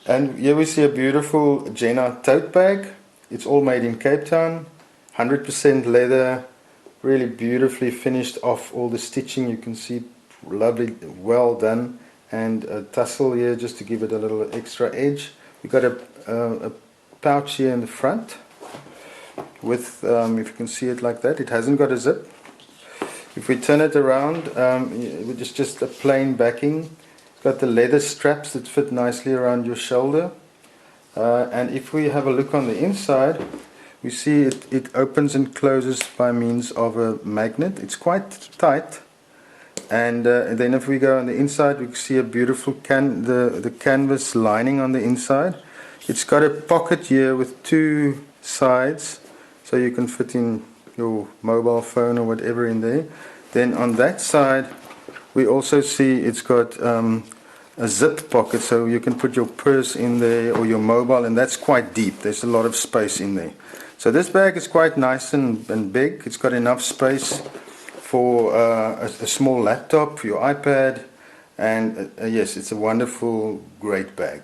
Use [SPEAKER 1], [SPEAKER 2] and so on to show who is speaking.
[SPEAKER 1] And here we see a beautiful Jenna tote bag. It's all made in Cape Town, 100% leather, really beautifully finished off. All the stitching you can see, lovely, well done, and a tassel here just to give it a little extra edge. We got a pouch here in the front with, if you can see it like that, it hasn't got a zip. If we turn it around, it's just a plain backing. It's got the leather straps that fit nicely around your shoulder. And if we have a look on the inside, we see it opens and closes by means of a magnet. It's quite tight. And then if we go on the inside, we can see a beautiful the canvas lining on the inside. It's got a pocket here with two sides, so you can fit in your mobile phone or whatever in there. Then on that side we also see it's got a zip pocket, so you can put your purse in there or your mobile, and that's quite deep. There's a lot of space in there. So this bag is quite nice and big. It's got enough space for a small laptop, your iPad, and yes, it's a wonderful, great bag.